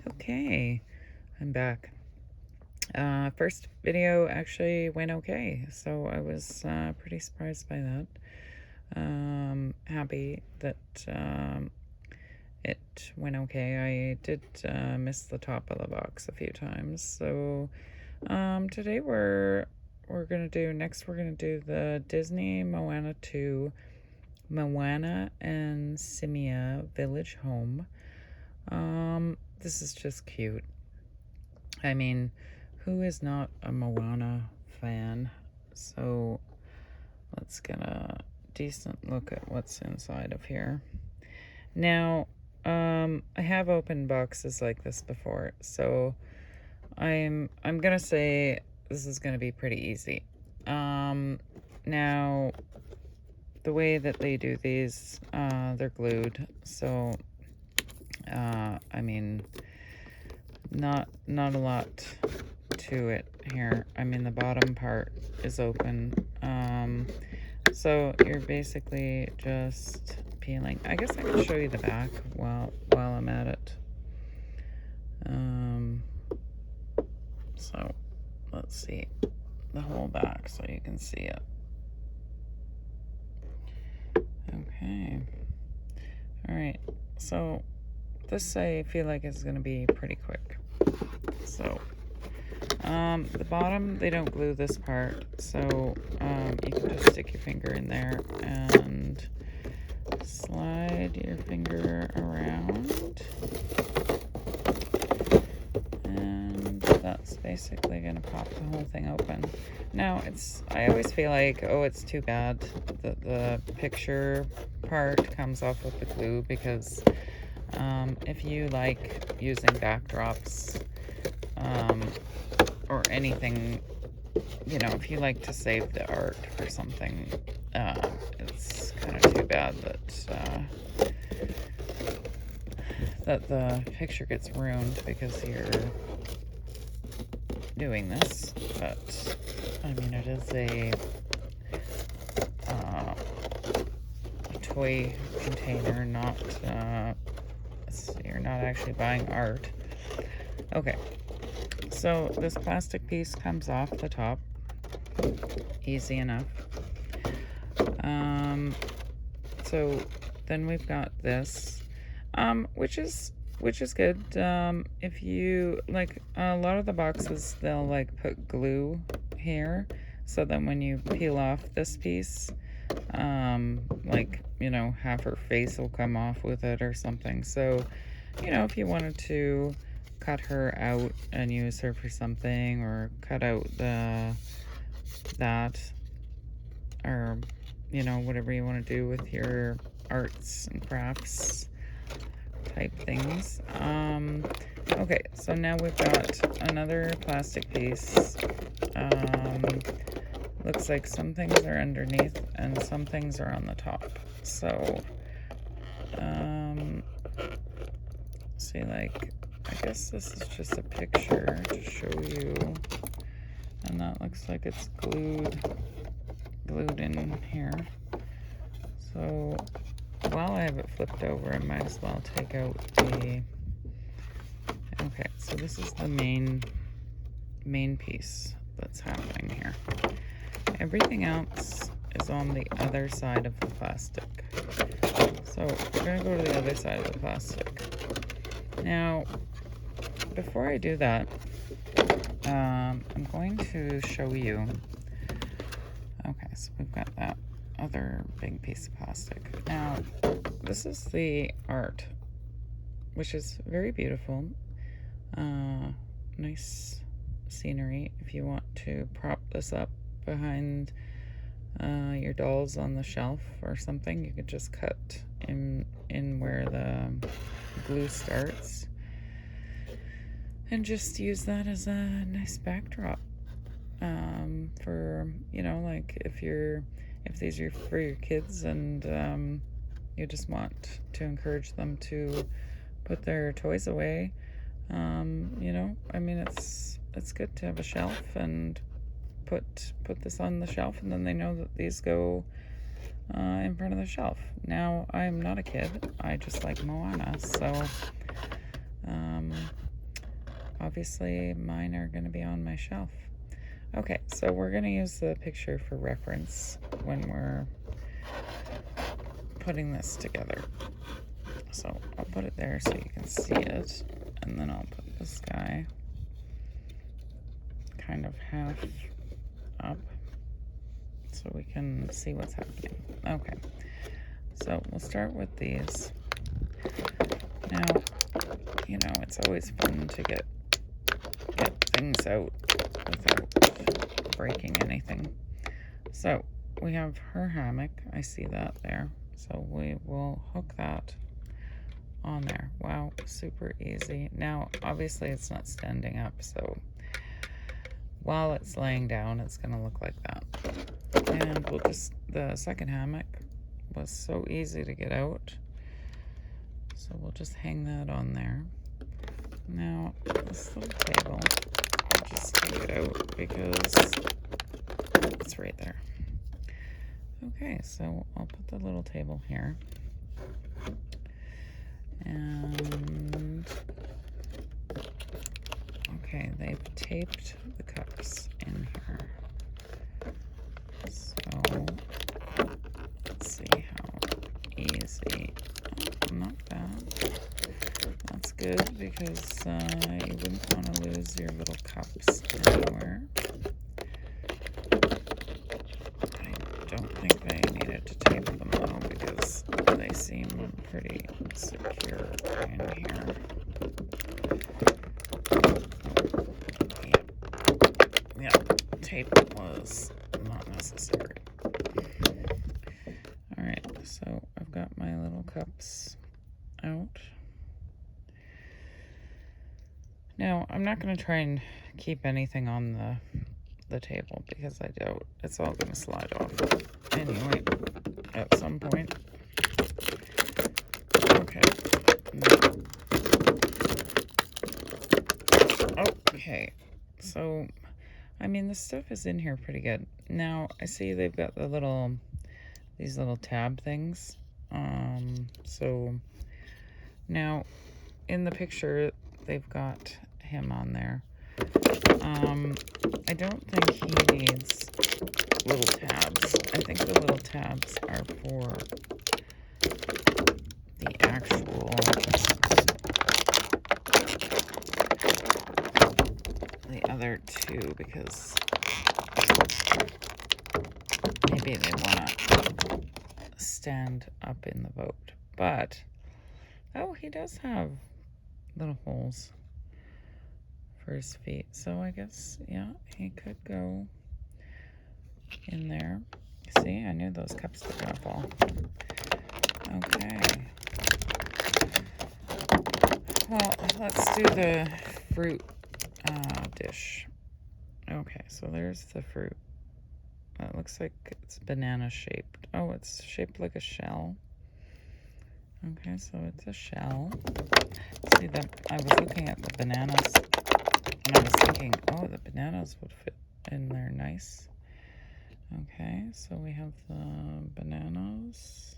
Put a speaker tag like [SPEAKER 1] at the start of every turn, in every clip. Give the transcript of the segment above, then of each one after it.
[SPEAKER 1] Okay, I'm back. First video actually went okay, so I was pretty surprised by that. Happy that it went okay. I did miss the top of the box a few times, so today we're gonna do the Disney Moana 2, Moana and Simea Village Home. This is just cute. I mean, who is not a Moana fan? So let's get a decent look at what's inside of here. Now, I have opened boxes like this before, so I'm gonna say this is gonna be pretty easy. Now the way that they do these, they're glued, so I mean, not a lot to it here. I mean, the bottom part is open, so you're basically just peeling. I guess I can show you the back while I'm at it. So let's see the whole back so you can see it. Okay, all right, so this I feel like is going to be pretty quick. So the bottom, they don't glue this part, so you can just stick your finger in there and slide your finger around, and that's basically going to pop the whole thing open. Now, I always feel like, oh, it's too bad that the picture part comes off with the glue, because if you like using backdrops, or anything, you know, if you like to save the art or something, it's kind of too bad that the picture gets ruined because you're doing this. But I mean, it is a toy container, not you're not actually buying art. Okay, so this plastic piece comes off the top, easy enough. So then we've got this, which is good. If you like, a lot of the boxes, they'll like put glue here, so then when you peel off this piece, like, you know, half her face will come off with it or something. So, you know, if you wanted to cut her out and use her for something, or cut out that, or, you know, whatever you want to do with your arts and crafts type things. Okay, so now we've got another plastic piece. Looks like some things are underneath and some things are on the top. So, see, like, I guess this is just a picture to show you, and that looks like it's glued in here. So while I have it flipped over, I might as well take out the, okay, so this is the main piece that's happening here. Everything else is on the other side of the plastic. So we're gonna go to the other side of the plastic. Now, before I do that, I'm going to show you. Okay, so we've got that other big piece of plastic. Now, this is the art, which is very beautiful. Nice scenery. If you want to prop this up behind your dolls on the shelf or something, you could just cut in where the glue starts and just use that as a nice backdrop, for, you know, like if these are for your kids and you just want to encourage them to put their toys away, you know, I mean, it's good to have a shelf and put this on the shelf, and then they know that these go in front of the shelf. Now, I'm not a kid, I just like Moana, so obviously mine are going to be on my shelf. Okay, so we're going to use the picture for reference when we're putting this together. So I'll put it there so you can see it, and then I'll put this guy kind of half up so we can see what's happening. Okay, so we'll start with these. Now, you know, it's always fun to get things out without breaking anything. So we have her hammock. I see that there. So we will hook that on there. Wow, super easy. Now, obviously it's not standing up, so while it's laying down, it's going to look like that. And we'll just, the second hammock was so easy to get out. So we'll just hang that on there. Now, this little table, I'll just take it out because it's right there. Okay, so I'll put the little table here. And, okay, they've taped the cups in here. So, let's see how easy. Oh, not bad. That's good because you wouldn't want to lose your little cups anywhere. I don't think they needed to tape them though because they seem pretty secure in here. Yep, tape was not necessary. Alright, so I've got my little cups out. Now, I'm not going to try and keep anything on the table because I doubt it's all going to slide off anyway at some point. Okay. Okay. So, I mean, the stuff is in here pretty good. Now, I see they've got these little tab things. So, now, in the picture, they've got him on there. I don't think he needs little tabs. I think the little tabs are for the actual the other two because maybe they want to stand up in the boat. But oh, he does have little holes for his feet, so I guess, yeah, he could go in there. See, I knew those cups were gonna fall. Okay. Well, let's do the fruit dish. Okay, so there's the fruit. It looks like it's banana shaped. Oh, it's shaped like a shell. Okay, so it's a shell. See, I was looking at the bananas and I was thinking, oh, the bananas would fit in there nice. Okay, so we have the bananas.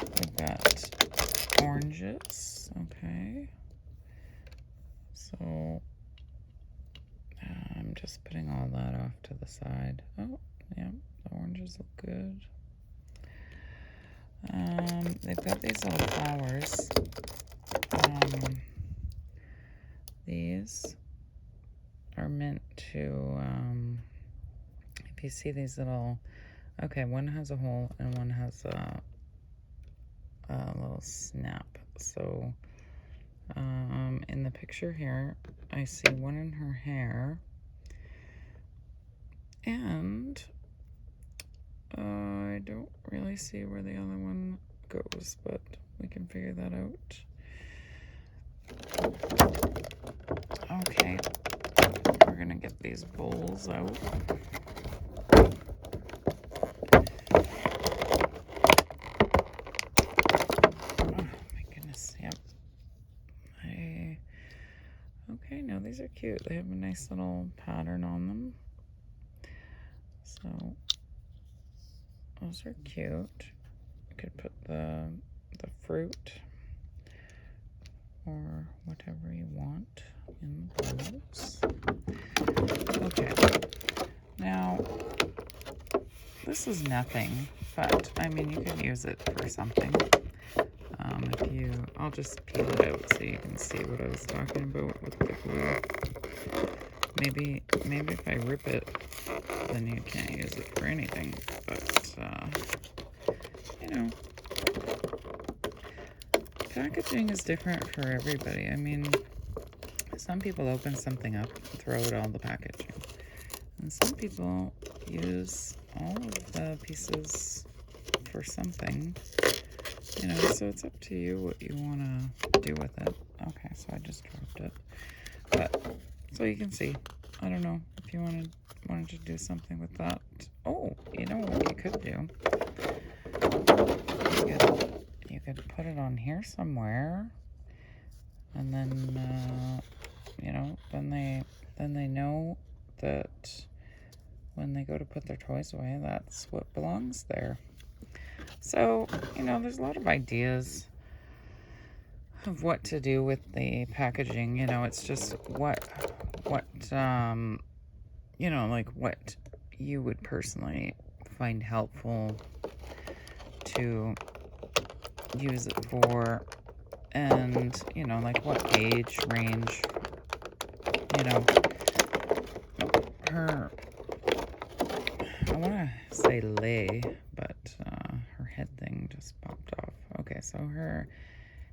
[SPEAKER 1] We've got oranges. Okay. So I'm just putting all that off to the side. Oh, yeah, the oranges look good. They've got these little flowers. These are meant to, if you see these little, okay, one has a hole and one has a little snap. So, in the picture here, I see one in her hair, and I don't really see where the other one goes, but we can figure that out. Okay, we're gonna get these bowls out. Oh my goodness, yep. Okay, now these are cute. They have a nice little pattern on them. So those are cute. I could put the fruit whatever you want in the bowls. Okay. Now, this is nothing, but I mean, you can use it for something. I'll just peel it out so you can see what I was talking about with the glue. Maybe if I rip it, then you can't use it for anything. But, you know, packaging is different for everybody. I mean, some people open something up and throw out all the packaging. And some people use all of the pieces for something. You know, so it's up to you what you want to do with it. Okay, so I just dropped it. But, so you can see. I don't know if you wanted to do something with that. Oh, you know what you could do? You could put it on here somewhere. And then, you know, then they know that when they go to put their toys away, that's what belongs there. So, you know, there's a lot of ideas of what to do with the packaging. You know, it's just what you know, like what you would personally find helpful to use it for, and, you know, like what age range, you know, I want to say lay, but her head thing just popped off. Okay, so her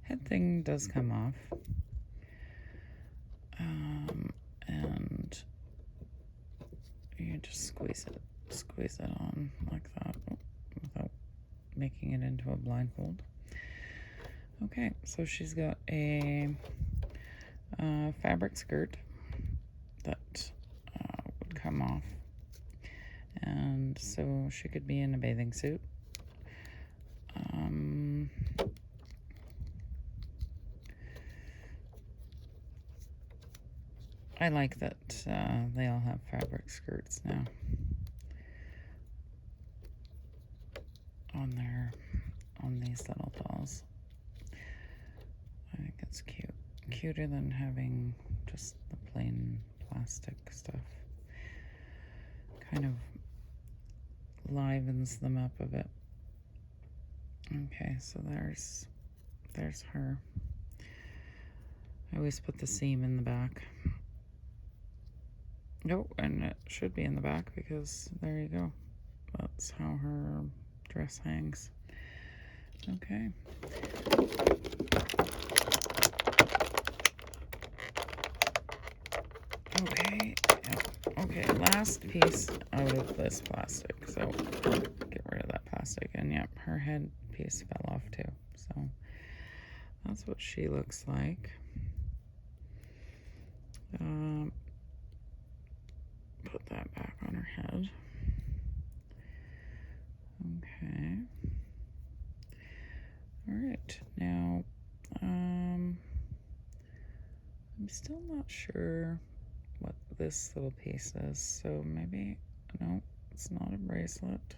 [SPEAKER 1] head thing does come off. And you just squeeze it on like that without making it into a blindfold. Okay, so she's got a fabric skirt that would come off, and so she could be in a bathing suit. I like that they all have fabric skirts now on these little dolls. I think it's cute. Cuter than having just the plain plastic stuff. Kind of livens them up a bit. Okay, so there's her. I always put the seam in the back. Oh, and it should be in the back because there you go. That's how her dress hangs. Okay. Okay. Okay, last piece out of this plastic. So get rid of that plastic. And yep, her head piece fell off too. So that's what she looks like. Put that back on her head. Okay. All right. Now, I'm still not sure what this little piece is. So maybe, no, it's not a bracelet.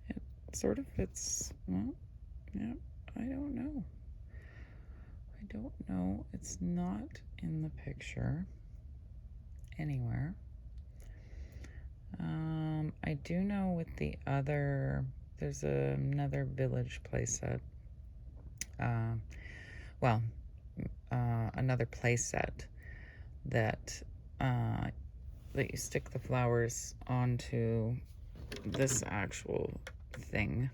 [SPEAKER 1] It sort of fits, well, yeah, I don't know. It's not in the picture anywhere. I do know with the other, there's another village playset. Another playset that that you stick the flowers onto this actual thing.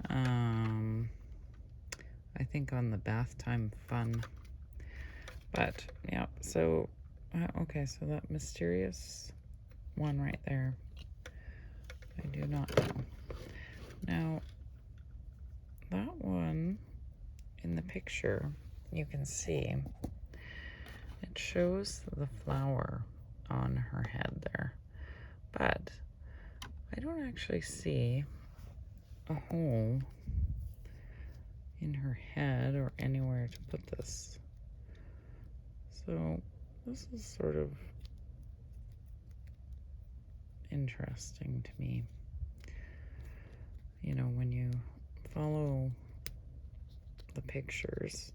[SPEAKER 1] I think on the bath time fun. But yeah, so okay, so that mysterious one right there, I do not know. Now, that one in the picture, you can see it shows the flower on her head there, but I don't actually see a hole in her head or anywhere to put this. So this is sort of interesting to me. You know, when you follow the pictures,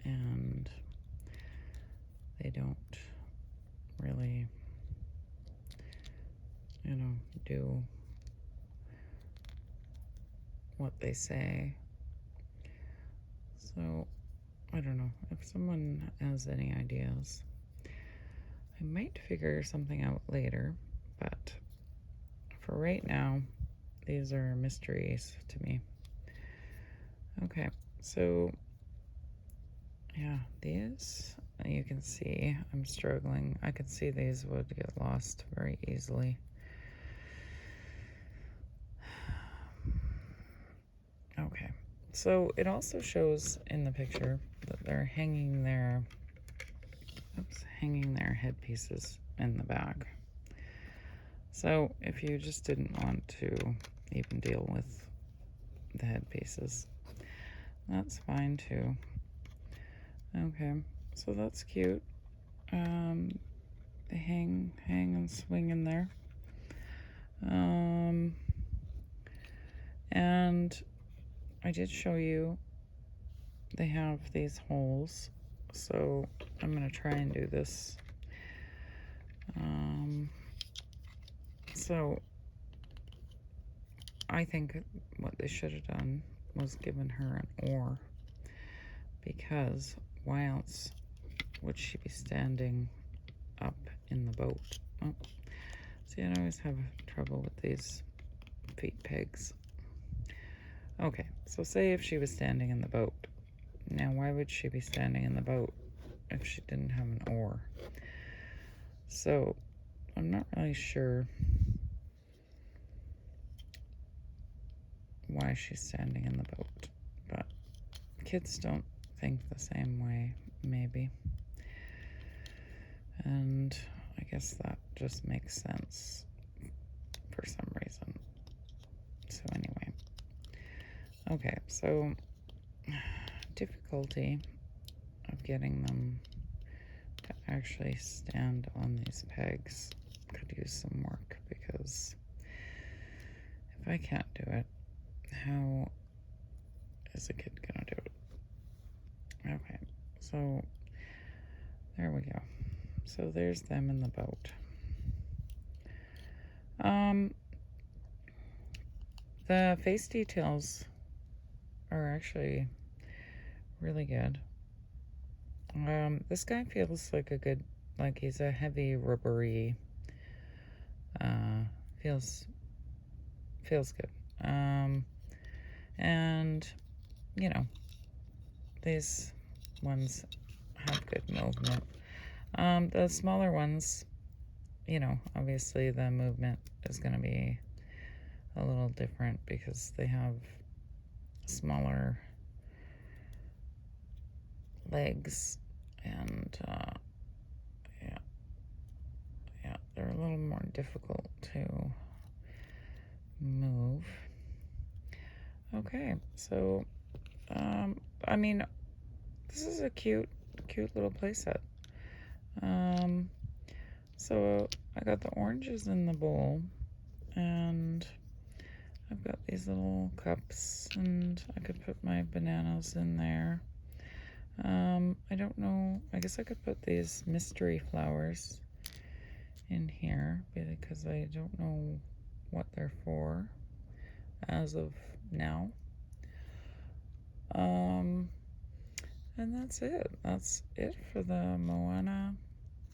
[SPEAKER 1] and they don't really, do what they say. So, I don't know. If someone has any ideas, I might figure something out later, but for right now, these are mysteries to me. Okay, so yeah, these, you can see I'm struggling. I could see these would get lost very easily. Okay, so it also shows in the picture that they're hanging their headpieces in the bag. So if you just didn't want to even deal with the headpieces, that's fine too. Okay, so that's cute. They hang and swing in there. And I did show you they have these holes, so I'm gonna try and do this. So I think what they should have done was given her an oar, because why else would she be standing up in the boat? Oh, see, I always have trouble with these feet pegs. Okay, so say if she was standing in the boat. Now, why would she be standing in the boat if she didn't have an oar? So, I'm not really sure why she's standing in the boat, but kids don't think the same way, maybe. And I guess that just makes sense for some reason. So anyway, okay, so difficulty of getting them to actually stand on these pegs could use some work, because if I can't do it, how is a kid gonna do it? Okay, so there we go. So there's them in the boat. The face details are actually really good. This guy feels like he's a heavy rubbery, feels good. And, these ones have good movement. The smaller ones, obviously the movement is going to be a little different because they have smaller legs, and they're a little more difficult to move. Okay, so I mean, this is a cute little playset. So I got the oranges in the bowl, and I've got these little cups, and I could put my bananas in there. I don't know, I guess I could put these mystery flowers in here because I don't know what they're for as of now. And that's it. That's it for the Moana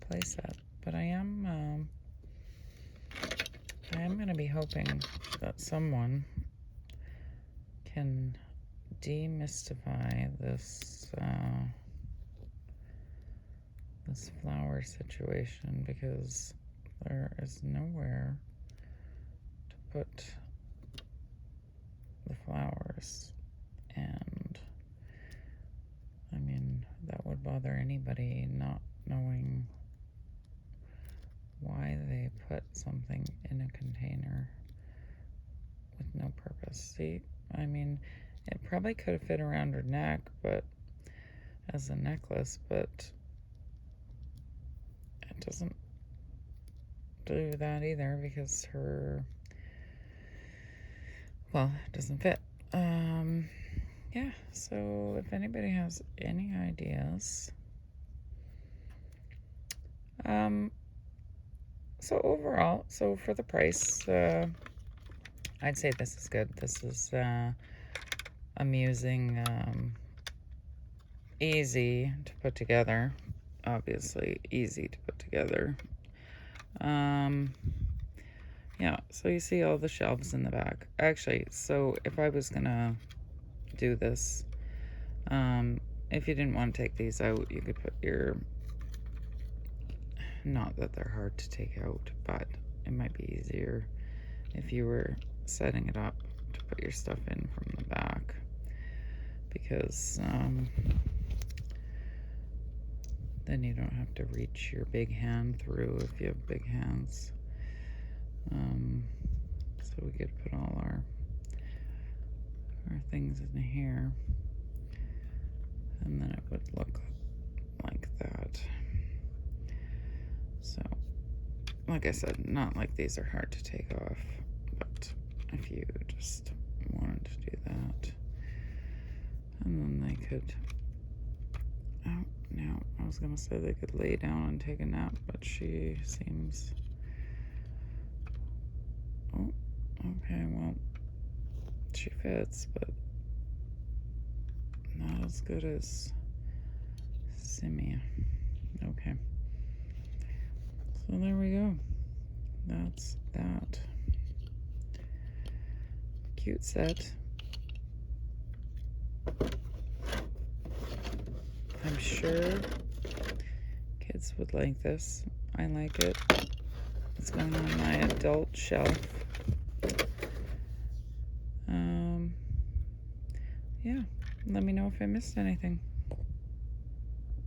[SPEAKER 1] playset. But I am going to be hoping that someone can demystify this this flower situation, because there is nowhere to put the flowers, and I mean, that would bother anybody not knowing why they put something in a container with no purpose. See, I mean, it probably could have fit around her neck, but as a necklace, but it doesn't do that either, because it doesn't fit. yeah, so if anybody has any ideas. So overall, so for the price, I'd say this is good. This is amusing, easy to put together. Obviously, easy to put together. Yeah, so you see all the shelves in the back. Actually, so if I was gonna do this, if you didn't want to take these out, you could put your, not that they're hard to take out, but it might be easier if you were setting it up to put your stuff in from the back, because then you don't have to reach your big hand through if you have big hands. So we could put all our things in here, and then it would look like that. So, like I said, not like these are hard to take off, but if you just wanted to do that, and then they could, oh, no, I was gonna say they could lay down and take a nap, but she seems, oh, okay, well, she fits, but not as good as Simea. Okay. So there we go. That's that. Cute set. I'm sure kids would like this. I like it. It's going on my adult shelf. Yeah, let me know if I missed anything.